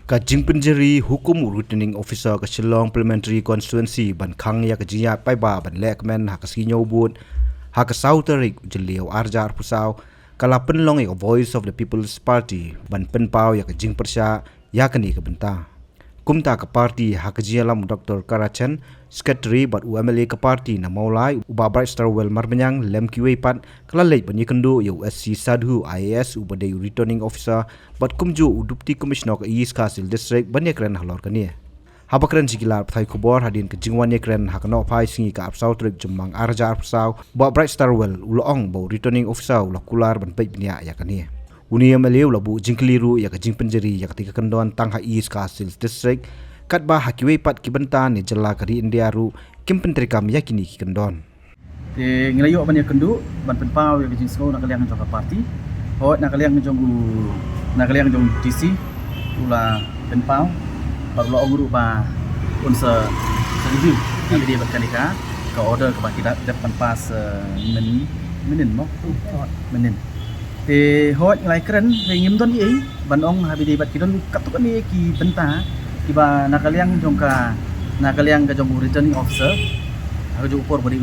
Kajing penjeri hukum returning officer ke Shillong Parliamentary Constituency ban khang ya kajia pai ba ban lekmen ha kasi nyobut ha ka sauterik jeliau arjar pusau kala penlong ya Voice of the People's Party ban penpau ya kajing persya ya kani ke benta kumta ke parti ha kajia lam Dr. Karachen secretary bat UMLA ke parti na maulai uba Bright Star Well marmenyang lem kiwe pat kala lei ban yikendu ya USC Sadhu IAS ubade returning officer bat kumju udupti commissioner ke East Kasil district ban yakren halor kani habakren jigilar pthai khobor hadin ke jingwan yakren hakno phai singi ka apsau trik jumang arja apsau ba Bright Star Well ulong bo returning officer ulakular ban pei bnia yakani uni UMLA ulabu jingkliru ya ke jing penjeri ya ketika kendon tang ha East Kasil district kat ba hakiwe pat kibentan ni jela kari India ru kim pentri kam yakini ki kendon te ngelayo ban yakendu ban penpau ya jing sko nak kaliang jong parti hot nak kaliang jong DC ula penpau baru lo nguru ba unsa review yang dia berkanika ke order ke baki depan pas menin mo menin te hot ngelai keren ngim don ye ban ong habidi bat kidon katuk ni ki benta tiba nakaliang jong ka returning officer aku jong upor bari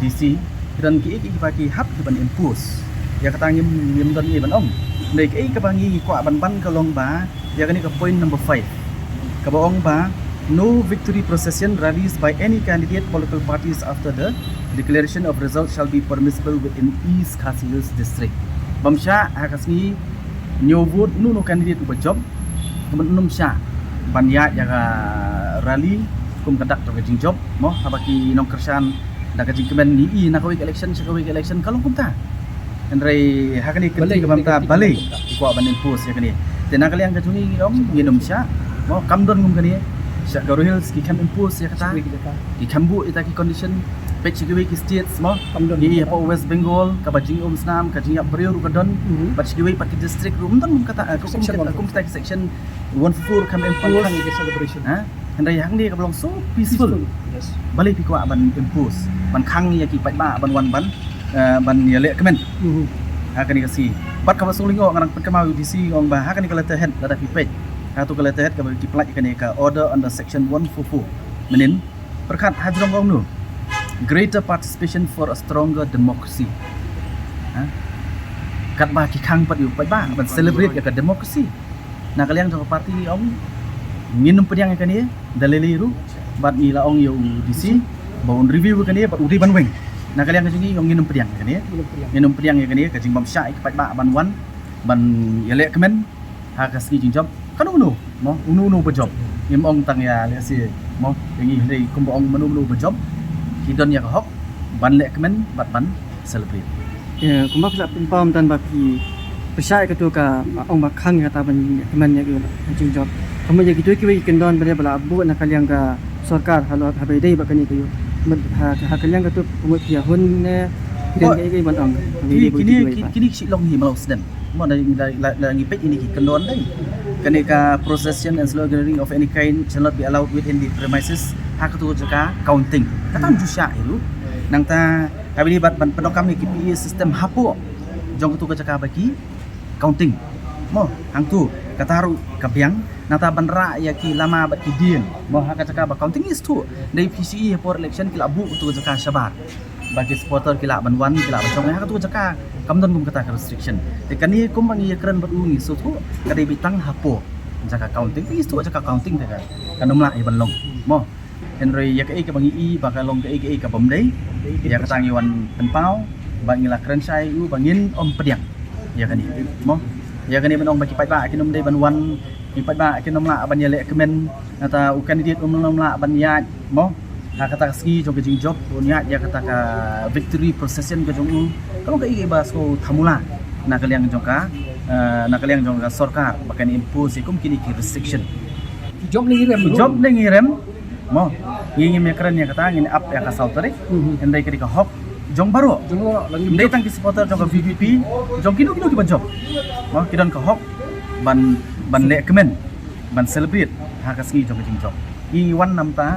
DC dan ki paki hap ki ban impose ya kata ngim don ye ban ong nei ki ka bangi kwa ban ka long ba ya kani ka point number 5 ka baong ba no victory procession rallies by any candidate political parties after the declaration of results shall be permissible within East Kasil district bamsha hakasni nyobut no candidate uba job kemen sha banyak jaga rally kum kadak to kajing job mo habaki nong kersan da kajing kemen ni nakawik election kalau kumta andrai hakani kenti ke bamta bale ikwa ban impose yakani tena kali yang kajuni dong nginum sya mo kamdon ngum kani sya garohil ki kam impose ya kata ki kambu ita ki condition page ki states mo ni apa West Bengal ka bajing snam kajing abril kadon but ki pat ki district room don kata kum section 144 kam impose celebration ha andai hang ni ka belong so peaceful yes bale pi kwa ban impose ban khang ya ki pat ba ban wan ban ya le kemen hakani kasi bat ka basung lingo ngarang pet kamau DC ong ba hakani ka letter head ada pipet hatu ka letter head ka bagi plak kani ka order under section 144 menin perkat hajrong ong nu greater participation for a stronger democracy ha kat ba ki khang pat yu pat ba ban celebrate ka democracy na kaliang jong parti ong nginum pediang kani dalili ru bat ni la ong yu DC baun review kani bat udi ban weng na kaliang kajing yung nginum pediang kani nginum pediang kani kajing bam sya ik pat ba ban wan ban yale kemen ha kaski jing job kanu mo unu bejob ngim ong tang ya le si mo yangi dei kum ong menu bejob hidon ya hok ban le kemen bat ban celebrate ya kumak la pam tan baki persya ketu ka ong bakang kata ban kemen ya jing job kamu ya gitu ki kendon bala abu na kaliang ka sarkar halo habai dei bakani kayu ha kaliang ka tu pumut ya hun ne kini ban ong kini si long hi malau sedan mo dari pet ini ki kendon dai kani ka procession and sloganeering of any kind shall not be allowed within the premises ha ka tu jaka counting kata jusya itu nang ta habi bat ban penokam ni ki system hapo jong tu ka jaka baki counting mo hang tu kataru kapiang nata banra ya ki lama bat ki dien mo ha ka ba counting is tu dari PCE for election ki labu tu jaka sabar bagi supporter ki la banwan ki la bachong ha ka tu jaka kamdon kum kata restriction te kani kum bangi keren bat ungi so tu kadai bitang hapo jaka counting is tu jaka counting te ka kanom la i banlong mo henry ya ka bangi i bakalong ka bom dei ya ka tangi wan penpau bangi la keren sai u bangin om pediang ya kani mo ya kani benong bagi pat ba kinom dei banwan ki pat ba kinom la ban yale kemen ata u candidate nom la ban ya mo ha kata ski jong jing job unya ya kata ka victory procession ka jong kalau ka ige bas ko thamula na kaliang jong ka sarkar bakan impose kum kini ki restriction job ni rem mo ngi me keren ya kata ngin up ya ka sautare endai ka di ka hok jong baro lagi ndai tang ki supporter jong ka VVP jong kino ki ban job mo kidon ka hok ban le kemen ban celebrate ha ka ski jong jing job i wan nam ta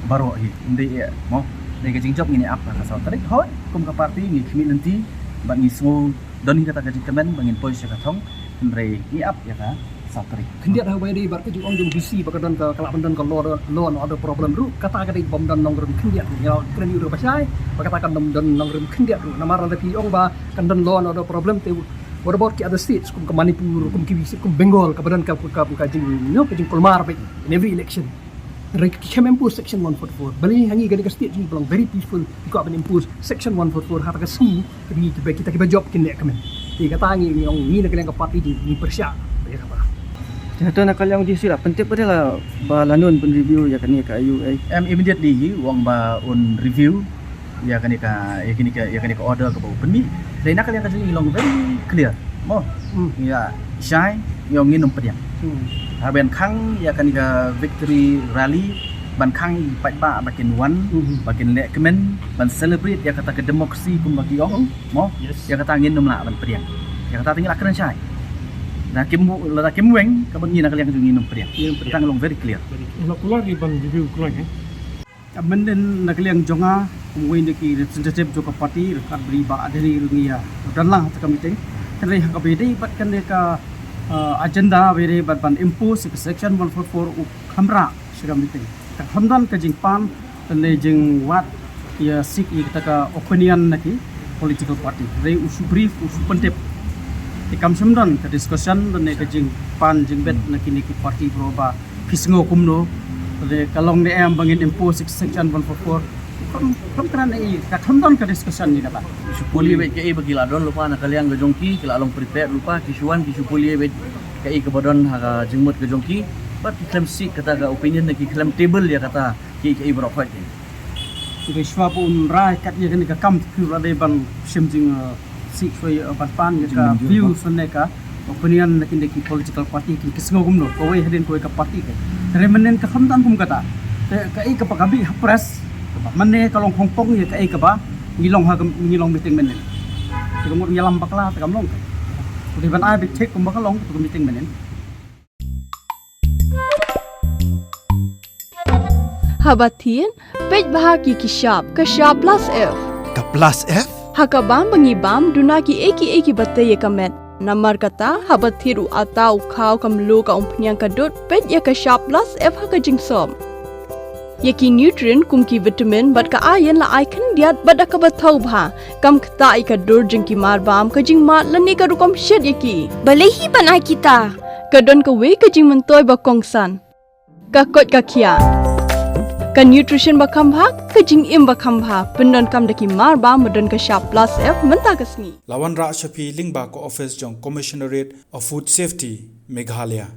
baro hi ndai mo ndai ka jing job ngini up ka sautare hoi kum ka parti ngi khimi nanti ban ngi smo doni kata ka jing kemen bangin poise ka thong ndai i up ya ka Satri. Kendiat habai dei bar kejung ong jung bisi bakadan ka kalak bandan ka law ada problem ru kata ka dei bom dan nong rum kendiat ya kren yu pasai bakata kan dan nong rum kendiat ru namaran tapi ong ba kan dan law ada problem te what about ki other states kum ke Manipur kum ki bisi kum Bengal ka badan ka jing no ka jing Kolmar ba in every election Rek ki impose section 144 bali hangi gadi ka state jing belong very peaceful ki ka ban impose section 144 hata ka si ki kita ki job kin nek kamen ti kata ngi ong ni nak ka parti ni persya ya ka Jatuh nak kalian di sini lah. Penting pada lah balanun pun review ya kan ni ke IUA. Immediately wang ba on review ya kan ka order ke bau peni. Lain nak kalian ka jadi long very clear. Mo. Ya Syai yang nginum pediang. Haben khang ya kan ka victory rally ban khang pai ba bakin one bakin lek kemen ban celebrate ya kata ke demokrasi pun bagi ong mo. Ya kata nginum lah ban pediang. Ya kata tinggal keren Syai. Nah, kim weng kabon ni nak kalian kejung minum pediang. Kita ngelong very clear. Kalau keluar di ban review keluar kan. Kabenden nak kalian jonga kumwin deki representative joka parti rekat beri ba aderi rungia. Dan lah ta meeting. Kan reh ka bede bat kan ka agenda bede bat ban impose section 144 u khamra sega meeting. Ta hamdan ka jingpan dan le jing wat ya sik kita ka opinion naki political party. Rei usu brief usu pentep Ikam semdan ke discussion dan ke jing pan jing bet nak kini ki parti beroba pisngo kumno de kalong de am bangin impose section 144 kam kan ai ka thamdan ke discussion ni kata Supuli bet ke bagi ladon lupa nak kalian ke jongki kila long prepare lupa kisuan ki supuli bet ke ke bodon ha jengmut ke jongki but claim si kata ga opinion nak claim table ya kata ki berapa ni ke shwa pun rai kat ye kan ka kam ku rade ban simjing si foi pan ka view sunne ka opinion nakin deki political party ki kisngo gumno ko we hedin ko ka party ka remenen ka khamdan kum kata ka ai ka pagabi press manne kalong hongpong ye ka ai ka ba ngilong meeting menen ka mo nyalam bakla ta kamlong ko ban ai big take kum bakalong ko meeting menen Habatin pej bahaki ki sharp ka sharp plus f Ka plus F? Hakabam bangibam dunaki eki batte ye kamet namar kata habathiru atau khau kamlu ka umpnyang kadut pet ya ka sharp plus f haka jingsom yaki nutrient kumki vitamin bat ka iron la icon diat bada ka bathau bha kam khta ai ka dur jingki mar bam ka jing mat lani ka rukom shed yaki balehi banai kita kadon ka we ka jing mentoy ba kongsan ka kot ka khia ka nutrition bakam bha ka jing im bakam bha pendon kam daki mar ba modon ka sharp plus f menta kasni Lawan Ra Shafi Lingba ko office jong Commissionerate of Food Safety Meghalaya